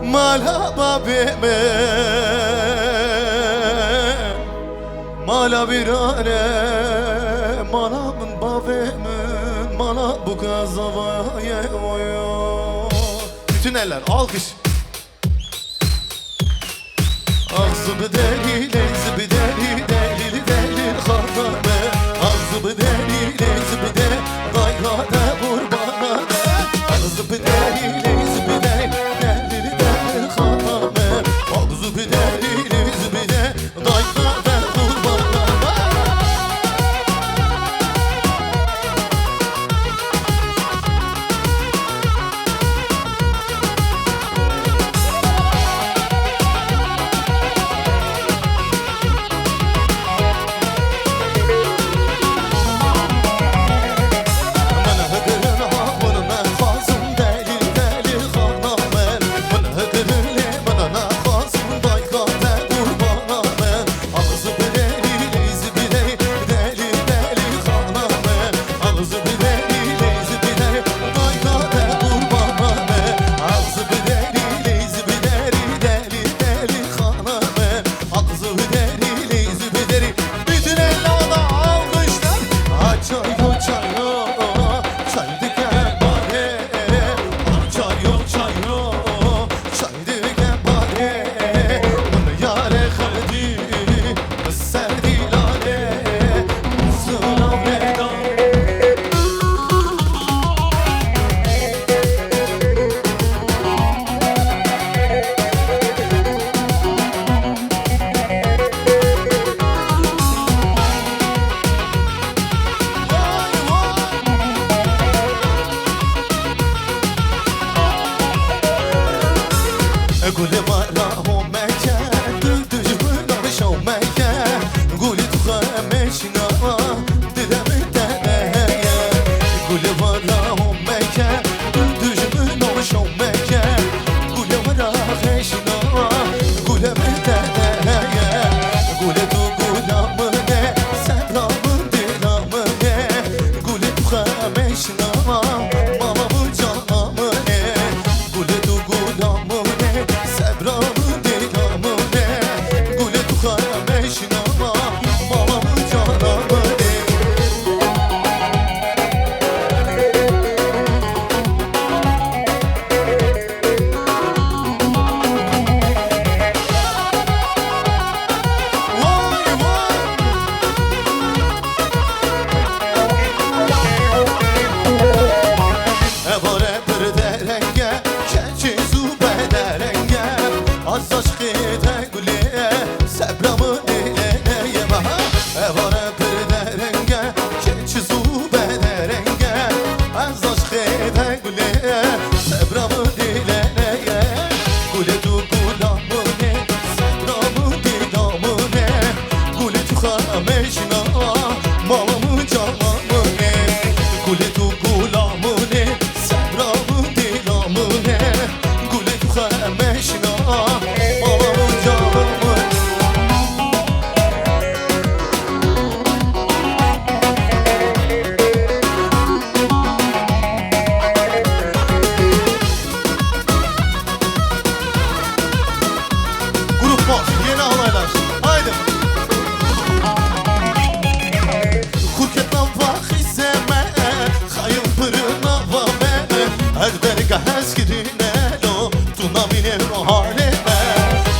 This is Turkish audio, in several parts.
مالا بابیمه مالا ویرانه مالا من بابیمه mala bu kazavaya oyo. Bütün eller alkış. Ağzı bir deli, lezi bir deli, deli deli khatame. Ağzı bir deli, lezi bir deli, gayrada kurbana de. Ağzı bir deli, lezi bir deli, deli deli khatame. Ağzı bir deli, lezi bir deli, gayrada kurbana de. قولي مرة مكة تدج ونرشو مكة قولي تخمشنا دلم التنايا قولي مرة مكة تدج ونرشو مكة قولي مرة خشنا قولي التنايا قولي تقول مني سبرا من دلا مني قولي تخمشنا ماما بجانا مني قولي تقول مني سبرامı dilamı ne Gule tuhameşina mamamı canamı ne Vay vay Evare bir derenge keçi zube derenge Az aşkıda güle sebramı dileyem Evare bir derenge keçi zube derenge Az aşkıda güle sebramı dileyem Güle tu gulamı ne sebramı dilamı ne Güle tu khameşna mamamı canamı ne Güle tu gulamı ne sebramı dilamı ne Güle tu khameşna Yeni halaylar. Haydi. Kurketan vahizeme Hayım pırına vame Her dergah eskidine lo Tuna biner o haleme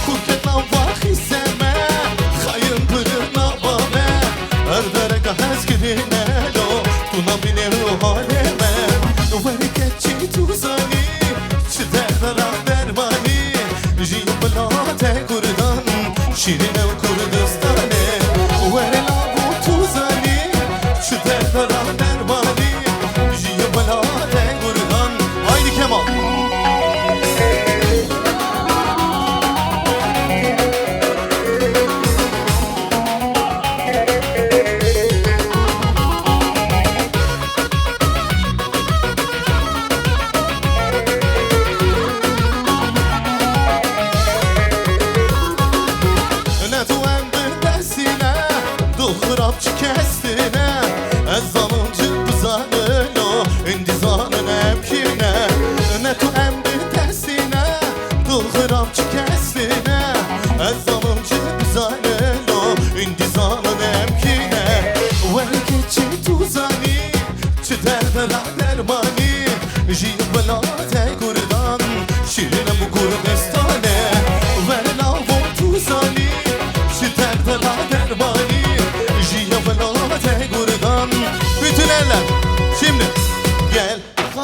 Kurketan vahizeme Hayım pırına vame Her dergah eskidine lo Tuna biner o haleme Veriketçi tuzani Çideran dermani Jibla kurdan Şirin ev Kurdistan'e Verela bu tuzani Şu derdaran dermani Jibla kurdan Haydi Kemal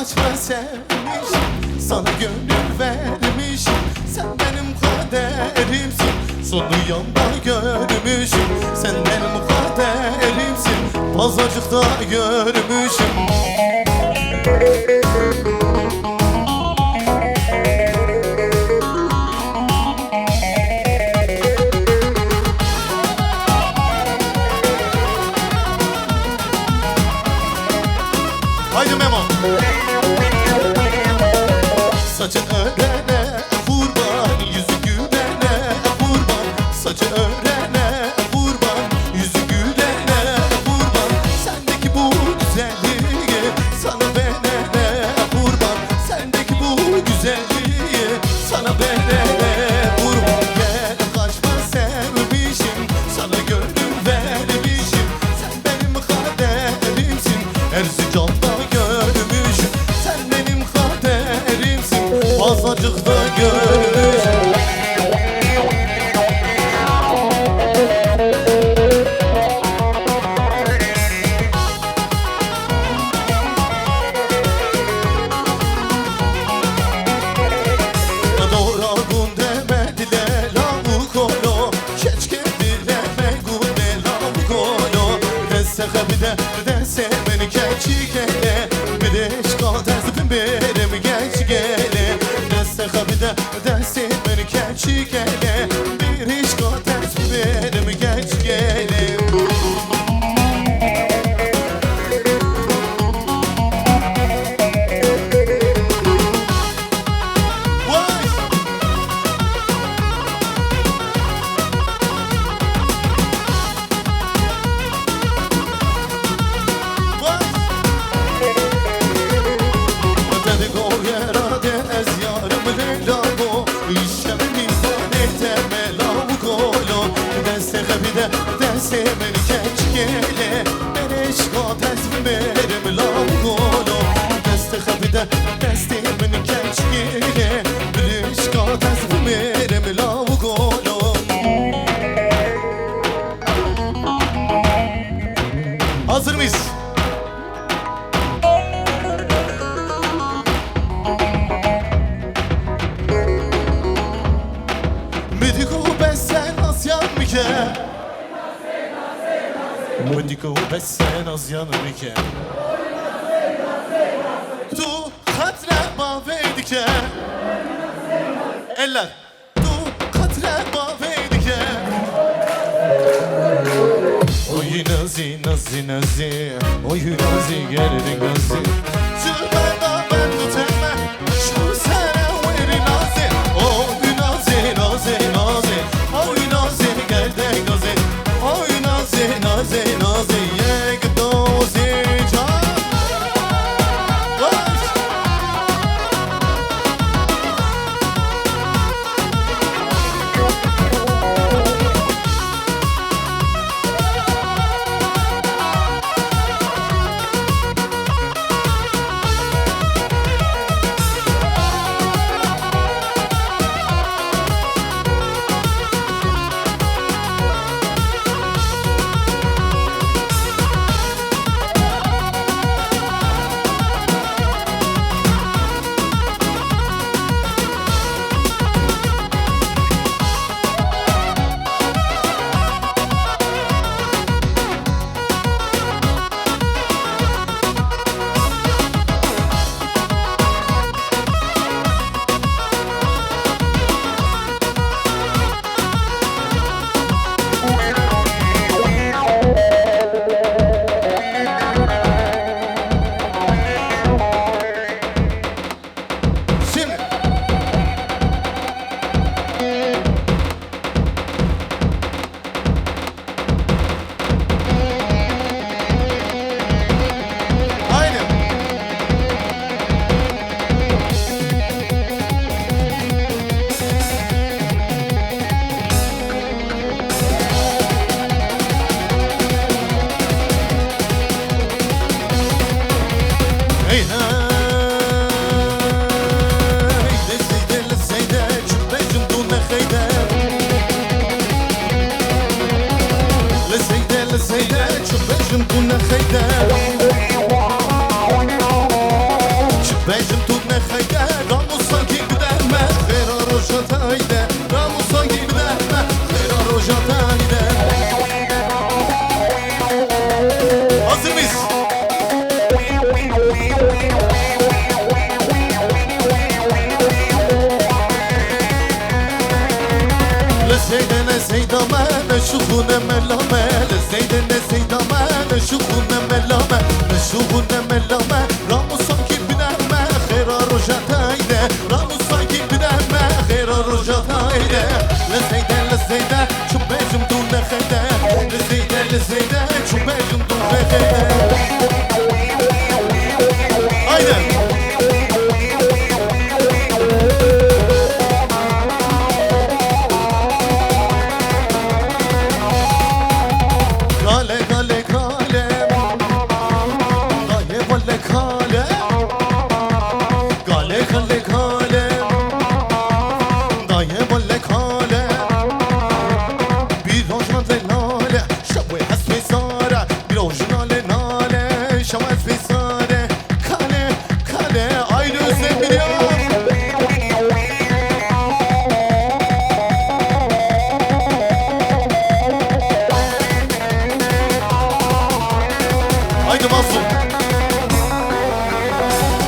kaçma sevmişim, sana gönül vermişim. Sen benim kaderimsin, sonu yanda görmüşüm. Sen benim kaderimsin, pazarcıkta görmüşüm. Haydi Memo. Saçın örene kurban, yüzü gülene kurban. Saçı örene kurban, yüzü gülene kurban. Sendeki bu güzelliği sana verene kurban. Sendeki bu güzelliği sana verene kurban. Gel kaçma sevmişim, sana gönül vermişim. Sen benim kaderimsin, Erzincan'da görmüşüm. Sen benim kaderimsin, Pazarcık'ta görmüşüm. Doğragun demedile lavuk olo, keşke dileme gune lavuk olo. Dese kabide dese beni keçi gele, bir de işgal tezbim benim geç gele. Dese kabide dese beni keçi gele, bir işgal tezbim benim geç gele. Dese beni keç gele, ben eşka tezbim benim lavgolo. Deste kabide deste beni keç gele, ben eşka tezbim benim lavgolo. Hazır mıyız? Müdiko besen asyan mike, Müdiko besen asyan mike. Tu katre bavedike, eller. Tu katre bavedike. Oy nazi nazi nazi, oy nazi geldi nazi. Cübenda ben tutemme, şu sene veri nazi. Oy nazi nazi nazi, oy nazi geldi nazi. Oy nazi nazi nazi, yek dozi can. لازم كنا خيدان شوخونه ملامه لسیده نسیدامه نشوخونه ملامه نشوخونه ملامه رامو سانکی بدمه خیرا روشتایده رامو سانکی بدمه خیرا روشتایده لسیده چون بجم دون نخیده لسیده چون بجم دون نخیده haydi Kale kale kale Daye valle kale Kale kale kale Daye valle kale Bir orijinal nale Şabu hasbi sara Bir orijinal nale Şabu hasbi sara Kale kale Aynı özlem biliyor Haydi Mazlum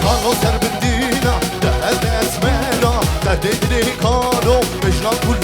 Kano serbindina Değerde esmera Derdediri kano Mecran kul